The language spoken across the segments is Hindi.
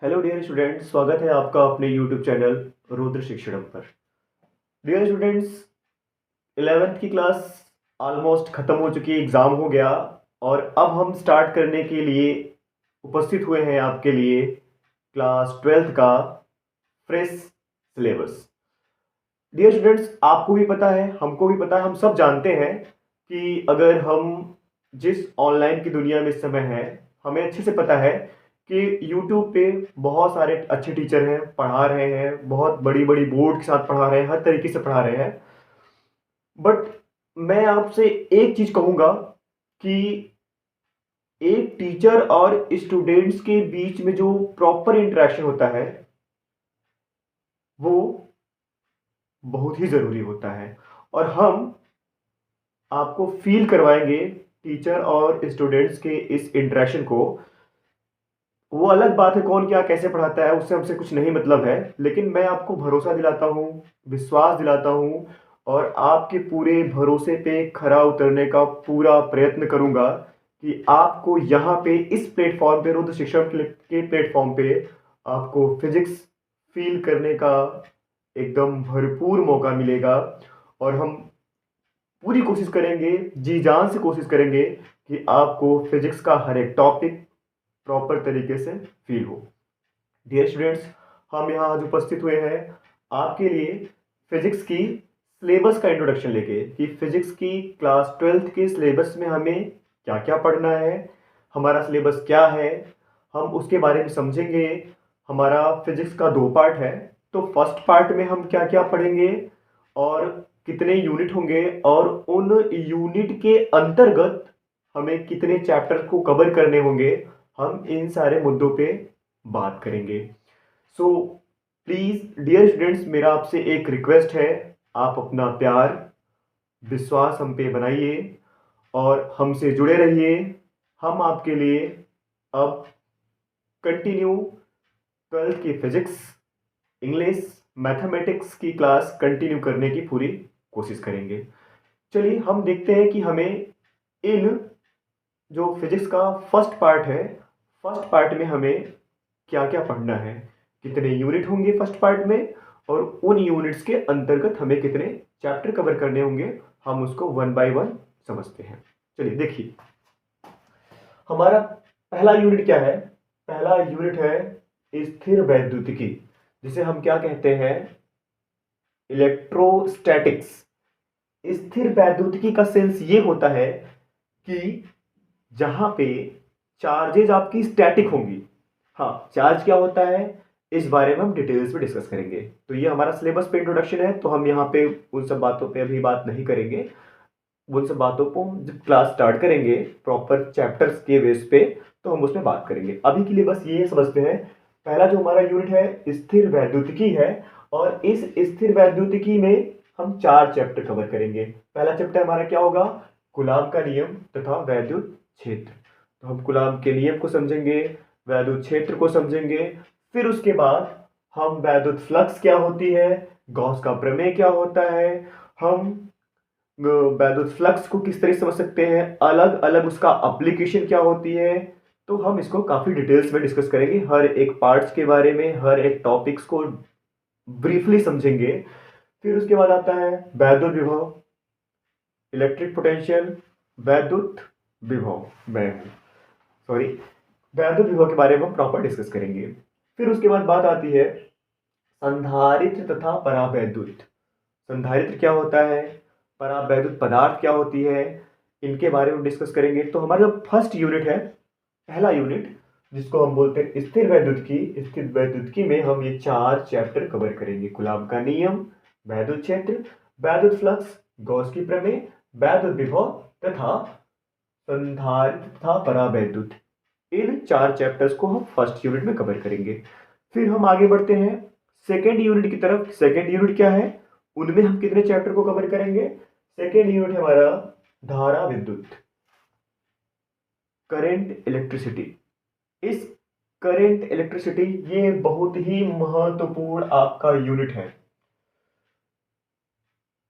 हेलो डियर स्टूडेंट्स, स्वागत है आपका अपने यूट्यूब चैनल रुद्र शिक्षणम पर। डियर स्टूडेंट्स, 11th की क्लास ऑलमोस्ट ख़त्म हो चुकी है, एग्ज़ाम हो गया और अब हम स्टार्ट करने के लिए उपस्थित हुए हैं आपके लिए क्लास 12th का फ्रेश सिलेबस। डियर स्टूडेंट्स, आपको भी पता है, हमको भी पता है, हम सब जानते हैं कि अगर हम जिस ऑनलाइन की दुनिया में इस समय हैं, हमें अच्छे से पता है कि यूट्यूब पे बहुत सारे अच्छे टीचर हैं, पढ़ा रहे हैं, बहुत बड़ी बड़ी बोर्ड के साथ पढ़ा रहे हैं, हर तरीके से पढ़ा रहे हैं। बट मैं आपसे एक चीज़ कहूँगा कि एक टीचर और स्टूडेंट्स के बीच में जो प्रॉपर इंटरेक्शन होता है वो बहुत ही ज़रूरी होता है, और हम आपको फील करवाएंगे टीचर और स्टूडेंट्स के इस इंटरेक्शन को। वो अलग बात है कौन क्या कैसे पढ़ाता है, उससे हमसे कुछ नहीं मतलब है, लेकिन मैं आपको भरोसा दिलाता हूँ, विश्वास दिलाता हूँ और आपके पूरे भरोसे पे खरा उतरने का पूरा प्रयत्न करूँगा कि आपको यहाँ पे इस प्लेटफॉर्म पे, रुद्र शिक्षण के प्लेटफॉर्म पे आपको फिजिक्स फील करने का एकदम भरपूर मौका मिलेगा। और हम पूरी कोशिश करेंगे, जी जान से कोशिश करेंगे कि आपको फिजिक्स का हर एक टॉपिक प्रॉपर तरीके से फील हो। डियर स्टूडेंट्स, हम यहाँ आज उपस्थित हुए हैं आपके लिए फिजिक्स की सिलेबस का इंट्रोडक्शन लेके कि फिजिक्स की क्लास 12th के सिलेबस में हमें क्या क्या पढ़ना है, हमारा सिलेबस क्या है, हम उसके बारे में समझेंगे। हमारा फिजिक्स का 2 पार्ट है, तो फर्स्ट पार्ट में हम क्या क्या पढ़ेंगे और कितने यूनिट होंगे और उन यूनिट के अंतर्गत हमें कितने चैप्टर को कवर करने होंगे, हम इन सारे मुद्दों पे बात करेंगे। सो प्लीज़ डियर स्टूडेंट्स, मेरा आपसे एक रिक्वेस्ट है, आप अपना प्यार विश्वास हम पे बनाइए और हमसे जुड़े रहिए। हम आपके लिए अब कंटिन्यू 12th की फिजिक्स, इंग्लिश, मैथमेटिक्स की क्लास कंटिन्यू करने की पूरी कोशिश करेंगे। चलिए हम देखते हैं कि हमें इन जो फिजिक्स का फर्स्ट पार्ट है, फर्स्ट पार्ट में हमें क्या क्या पढ़ना है, कितने यूनिट होंगे फर्स्ट पार्ट में और उन यूनिट्स के अंतर्गत हमें कितने चैप्टर कवर करने होंगे, हम उसको वन बाय वन समझते हैं। चलिए देखिए, हमारा पहला यूनिट क्या है। पहला यूनिट है स्थिर वैद्युतिकी, जिसे हम क्या कहते हैं, इलेक्ट्रोस्टैटिक्स। स्थिर वैद्युतिकी का सेंस ये होता है कि जहां पे चार्जेज आपकी स्टैटिक होंगी। हाँ, चार्ज क्या होता है इस बारे में हम डिटेल्स में डिस्कस करेंगे। तो ये हमारा सिलेबस पे इंट्रोडक्शन है, तो हम यहाँ पे उन सब बातों पे अभी बात नहीं करेंगे। उन सब बातों को हम जब क्लास स्टार्ट करेंगे प्रॉपर चैप्टर्स के बेस पे, तो हम उसमें बात करेंगे। अभी के लिए बस ये समझते हैं, पहला जो हमारा यूनिट है स्थिर वैद्युतिकी है, और इस स्थिर वैद्युतिकी में हम 4 चैप्टर कवर करेंगे। पहला चैप्टर हमारा क्या होगा, कूलाम का नियम तथा वैद्युत क्षेत्र। तो हम कूलाम के नियम को समझेंगे, वैद्युत क्षेत्र को समझेंगे, फिर उसके बाद हम वैद्युत फ्लक्स क्या होती है, गॉस का प्रमेय क्या होता है, हम वैद्युत फ्लक्स को किस तरह से समझ सकते हैं, अलग अलग उसका एप्लीकेशन क्या होती है। तो हम इसको काफ़ी डिटेल्स में डिस्कस करेंगे, हर एक पार्ट्स के बारे में, हर एक टॉपिक्स को ब्रीफली समझेंगे। फिर उसके बाद आता है वैद्युत विभव, इलेक्ट्रिक पोटेंशियल, वैद्युत विभव, मैं सॉरी वैद्युत विभव के बारे में हम प्रॉपर डिस्कस करेंगे। फिर उसके बाद बात आती है संधारित्र तथा परावैद्युत। संधारित्र क्या होता है, परावैद्युत पदार्थ क्या होती है, इनके बारे में डिस्कस करेंगे। तो हमारा जो फर्स्ट यूनिट है, पहला यूनिट, जिसको हम बोलते हैं स्थिर वैद्युतिकी, स्थिर वैद्युतिकी में हम ये 4 चैप्टर कवर करेंगे। कूलाम का नियम, वैद्युत क्षेत्र, वैद्युत फ्लक्स, गॉस की प्रमेय, वैद्युत विभव तथा संधारित्र तथा परावैद्युत। इन 4 चैप्टर्स को हम फर्स्ट यूनिट में कवर करेंगे। फिर हम आगे बढ़ते हैं सेकेंड यूनिट की तरफ। सेकेंड यूनिट क्या है, उनमें हम कितने चैप्टर को कवर करेंगे। सेकेंड यूनिट हमारा धारा विद्युत, करंट इलेक्ट्रिसिटी। इस करंट इलेक्ट्रिसिटी ये बहुत ही महत्वपूर्ण आपका यूनिट है,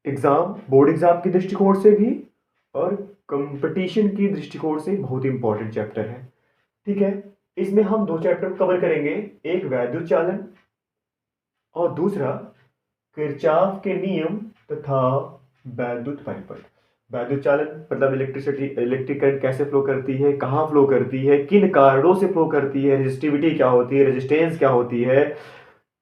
एग्जाम, बोर्ड एग्जाम के दृष्टिकोण से भी और कंपटीशन की दृष्टिकोण से बहुत इंपॉर्टेंट चैप्टर है। ठीक है, इसमें हम दो चैप्टर कवर करेंगे, एक वैद्युत चालन और दूसरा किरचॉफ के नियम तथा वैद्युत परिपथ। वैद्युत चालन मतलब इलेक्ट्रिसिटी, इलेक्ट्रिक करंट कैसे फ्लो करती है, कहाँ फ्लो करती है, किन कारणों से फ्लो करती है, रेजिस्टिविटी क्या होती है, रेजिस्टेंस क्या होती है,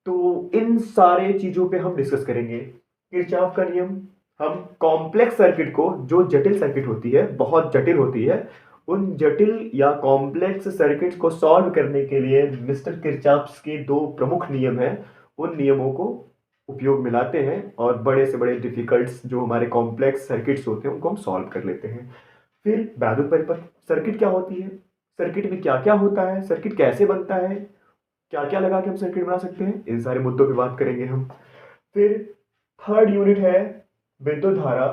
तो इन सारे चीजों पे हम डिस्कस करेंगे। किरचॉफ का नियम, हम कॉम्प्लेक्स सर्किट को, जो जटिल सर्किट होती है, बहुत जटिल होती है, उन जटिल या कॉम्प्लेक्स सर्किट्स को सॉल्व करने के लिए मिस्टर किरचॉफ के दो प्रमुख नियम हैं, उन नियमों को उपयोग में लाते हैं और बड़े से बड़े डिफिकल्ट जो हमारे कॉम्प्लेक्स सर्किट्स होते हैं उनको हम सॉल्व कर लेते हैं। फिर वैद्युत परिपथ, सर्किट क्या होती है, सर्किट में क्या क्या होता है, सर्किट कैसे बनता है, क्या क्या लगा के हम सर्किट बना सकते हैं, इन सारे मुद्दों पे बात करेंगे हम। फिर थर्ड यूनिट है विद्युत धारा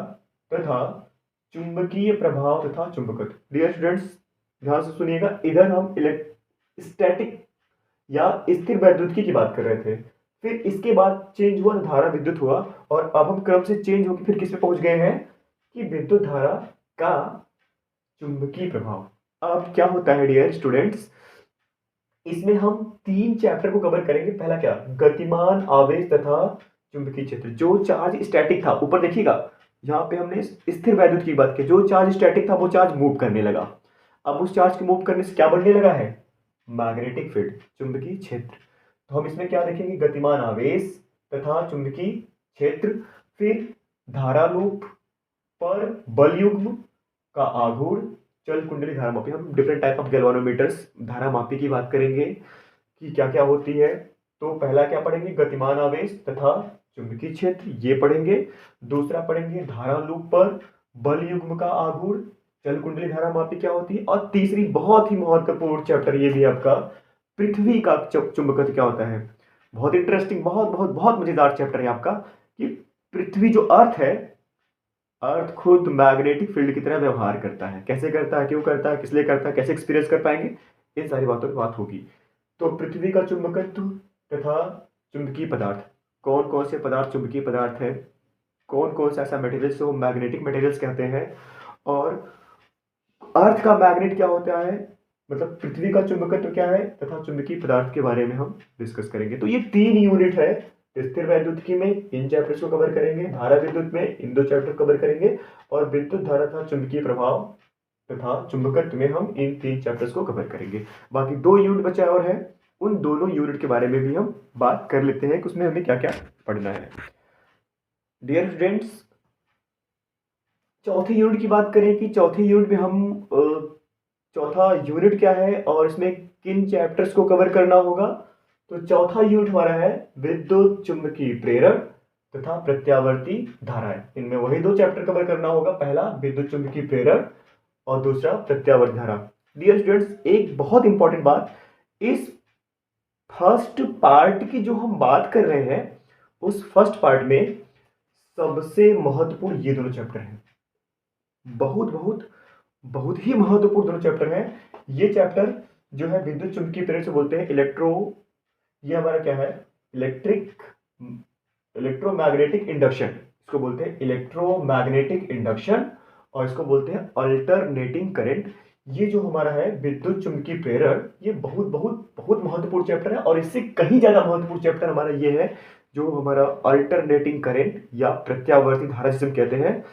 तथा चुंबकीय प्रभाव तथा चुंबकत्व। डियर स्टूडेंट्स, ध्यान से सुनिएगा, इधर हम स्टैटिक या स्थिर वैद्युतिकी की बात कर रहे थे, फिर इसके बाद चेंज हुआ तो धारा विद्युत हुआ, और अब हम क्रम से चेंज होकर फिर किस पे पहुंच गए हैं कि विद्युत धारा का चुंबकीय प्रभाव। अब क्या होता है डियर स्टूडेंट्स, इसमें हम तीन चैप्टर को कवर करेंगे। पहला क्या, गतिमान आवेश तथा चुंबकीय क्षेत्र। जो चार्ज स्टैटिक था, ऊपर देखिएगा यहाँ पे हमने स्थिर वैद्युत की बात की, जो चार्ज स्टैटिक था वो चार्ज मूव करने लगा, अब उस चार्ज के मूव करने से क्या बढ़ने लगा है, मैग्नेटिक फील्ड, चुंबकीय क्षेत्र। तो हम इसमें क्या देखेंगे, गतिमान आवेश तथा चुंबकीय क्षेत्र। फिर धारा लूप पर बल युग्म का आघूर्ण, चल कुंडली धारा मापी, हम डिफरेंट टाइप ऑफ गैल्वानोमीटर्स धारा मापी की बात करेंगे कि क्या क्या होती है। तो पहला क्या पढ़ेंगे, गतिमान आवेश तथा चुंबकीय क्षेत्र, ये पढ़ेंगे। दूसरा पढ़ेंगे धारा लूप पर बल युग्म का आघूर्ण, चल कुंडली धारा मापी क्या होती है। और तीसरी बहुत ही महत्वपूर्ण चैप्टर, ये भी आपका, पृथ्वी का चुंबकत्व क्या होता है। बहुत इंटरेस्टिंग, बहुत बहुत बहुत मजेदार चैप्टर है आपका, कि पृथ्वी जो अर्थ है, अर्थ खुद मैग्नेटिक फील्ड की तरह व्यवहार करता है, कैसे करता है, क्यों करता है, किस लिए करता है, कैसे एक्सपीरियंस कर पाएंगे, इन सारी बातों की बात होगी। तो पृथ्वी का चुंबकत्व तथा चुंबकीय पदार्थ, कौन कौन से पदार्थ चुंबकीय पदार्थ है, कौन कौन सा ऐसा मटेरियल जो मैग्नेटिक मटेरियल्स कहते हैं, और अर्थ का मैग्नेट क्या होता है, मतलब पृथ्वी का चुंबकत्व क्या है, तथा चुंबकीय पदार्थ के बारे में हम डिस्कस करेंगे। तो ये तीन यूनिट है, स्थिर वैद्युतिकी में इन चैप्टर्स को कवर करेंगे, धारा विद्युत में इन दो चैप्टर कवर करेंगे, और विद्युत धारा तथा चुंबकीय प्रभाव तथा चुंबकत्व में हम इन तीन चैप्टर्स को कवर करेंगे। बाकी दो यूनिट बचा और है, उन दोनों यूनिट के बारे में भी हम बात कर लेते हैं कि उसमें हमें क्या क्या पढ़ना है। डियर स्टूडेंट्स, चौथे यूनिट की बात करें कि चौथे यूनिट में हम चौथा यूनिट क्या है और इसमें किन चैप्टर्स को कवर करना होगा। तो चौथा यूनिट हमारा है विद्युत चुंबकीय प्रेरण तथा प्रत्यावर्ती धाराएं। इनमें वही दो चैप्टर कवर करना होगा, पहला विद्युत चुंबकीय प्रेरण और दूसरा प्रत्यावर्ती धारा। डियर स्टूडेंट्स, एक बहुत इंपॉर्टेंट बात, इस फर्स्ट पार्ट की जो हम बात कर रहे हैं, उस फर्स्ट पार्ट में सबसे महत्वपूर्ण ये दोनों चैप्टर हैं, बहुत बहुत बहुत ही महत्वपूर्ण दोनों चैप्टर हैं। ये चैप्टर जो है विद्युत चुंबकीय प्रेरण से बोलते हैं ये हमारा क्या है, इलेक्ट्रोमैग्नेटिक इंडक्शन, इसको बोलते हैं इलेक्ट्रोमैग्नेटिक इंडक्शन, और इसको बोलते हैं अल्टरनेटिंग करंट। ये जो हमारा है विद्युत चुंबकीय प्रेरण, ये बहुत बहुत बहुत महत्वपूर्ण चैप्टर है, और इससे कहीं ज्यादा महत्वपूर्ण चैप्टर हमारा ये है जो हमारा अल्टरनेटिंग करंट या प्रत्यावर्ती धारा जिसे हम कहते हैं।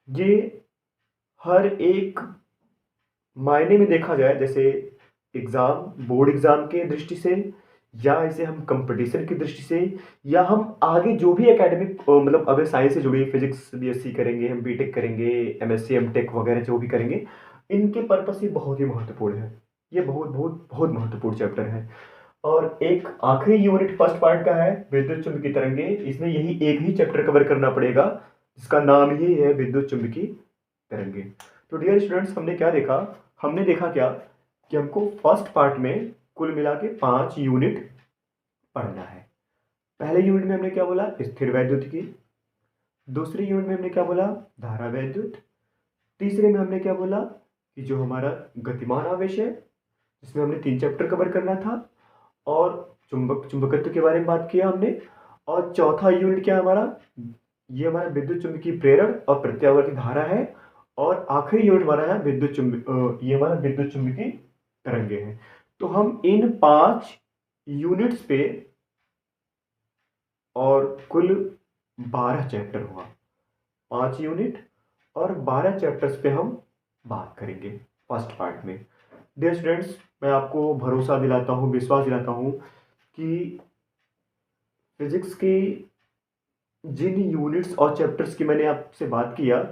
ये हर एक मायने में देखा जाए, जैसे एग्जाम, बोर्ड एग्जाम के दृष्टि से, या इसे हम कंपटीशन की दृष्टि से, या हम आगे जो भी एकेडमिक, मतलब अगर साइंस से जुड़ी, फिजिक्स बीएससी करेंगे, हम बीटेक करेंगे, एमएससी एमटेक वगैरह जो भी करेंगे, इनके पर्पस से बहुत ही महत्वपूर्ण है। ये बहुत बहुत बहुत महत्वपूर्ण चैप्टर है। और एक आखिरी यूनिट फर्स्ट पार्ट का है विद्युत चुंबकीय तरंगे, इसमें यही एक ही चैप्टर कवर करना पड़ेगा, जिसका नाम ही है विद्युत चुंबकीय तरंगे। तो डियर स्टूडेंट्स, हमने क्या देखा, हमने देखा क्या कि हमको फर्स्ट पार्ट में कुल मिला के 5 यूनिट पढ़ना है। पहले यूनिट में हमने क्या बोला, स्थिर वैद्युतिकी। दूसरे यूनिट में हमने क्या बोला, धारा वैद्युत। तीसरे में हमने क्या बोला कि जो हमारा गतिमान आवेश है, जिसमें हमने 3 चैप्टर कवर करना था, और चुंबकत्व के बारे में बात किया हमने। और चौथा यूनिट क्या हमारा, ये हमारा विद्युत चुंबकीय प्रेरण और प्रत्यावर्ती धारा है। और आखिरी यूनिट हमारा है ये हमारा विद्युत चुंबकीय तरंगे हैं। तो हम इन 5 यूनिट्स पे और कुल 12 चैप्टर हुआ, 5 यूनिट और 12 चैप्टर्स पे हम बात करेंगे फर्स्ट पार्ट में। डियर स्टूडेंट्स, मैं आपको भरोसा दिलाता हूँ, विश्वास दिलाता हूँ कि फिजिक्स की जिन यूनिट्स और चैप्टर्स की मैंने आपसे बात किया,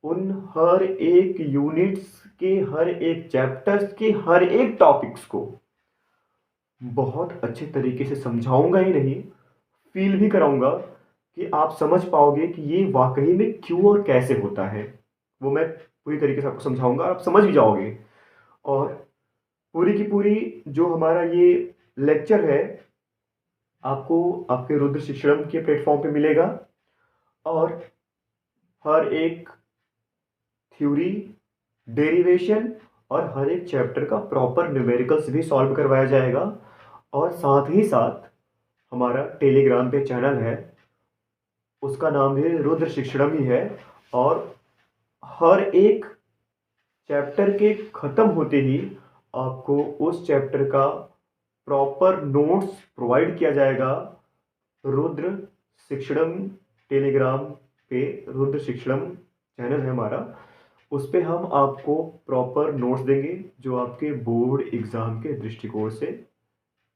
उन हर एक यूनिट्स के, हर एक चैप्टर्स के, हर एक टॉपिक्स को बहुत अच्छे तरीके से समझाऊंगा ही नहीं, फील भी कराऊंगा कि आप समझ पाओगे कि ये वाकई में क्यों और कैसे होता है। वो मैं पूरी तरीके से आपको समझाऊंगा, आप समझ भी जाओगे। और पूरी की पूरी जो हमारा ये लेक्चर है, आपको आपके रुद्र शिक्षण के प्लेटफॉर्म पे मिलेगा और हर एक थ्योरी, डेरिवेशन और हर एक चैप्टर का प्रॉपर न्यूमेरिकल्स भी सॉल्व करवाया जाएगा। और साथ ही साथ हमारा टेलीग्राम पे चैनल है, उसका नाम भी रुद्र शिक्षणम ही है। और हर एक चैप्टर के ख़त्म होते ही आपको उस चैप्टर का प्रॉपर नोट्स प्रोवाइड किया जाएगा। रुद्र शिक्षणम टेलीग्राम पे, रुद्र शिक्षणम चैनल है हमारा, उस पे हम आपको प्रॉपर नोट्स देंगे जो आपके बोर्ड एग्ज़ाम के दृष्टिकोण से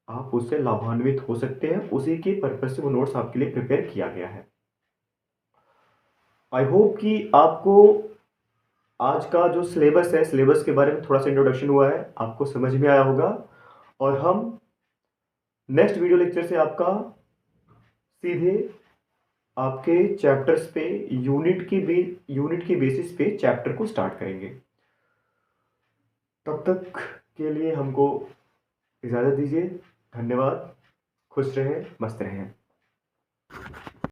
आप उससे लाभान्वित हो सकते हैं। उसी के पर्पज से वो नोट्स आपके लिए प्रिपेयर किया गया है। आई होप कि आपको आज का जो सिलेबस है, सिलेबस के बारे में थोड़ा सा इंट्रोडक्शन हुआ है, आपको समझ में आया होगा। और हम नेक्स्ट वीडियो लेक्चर से आपका सीधे आपके चैप्टर्स पे, यूनिट की बेसिस पे चैप्टर को स्टार्ट करेंगे। तब तक के लिए हमको इजाज़त दीजिए। धन्यवाद। खुश रहें, मस्त रहें।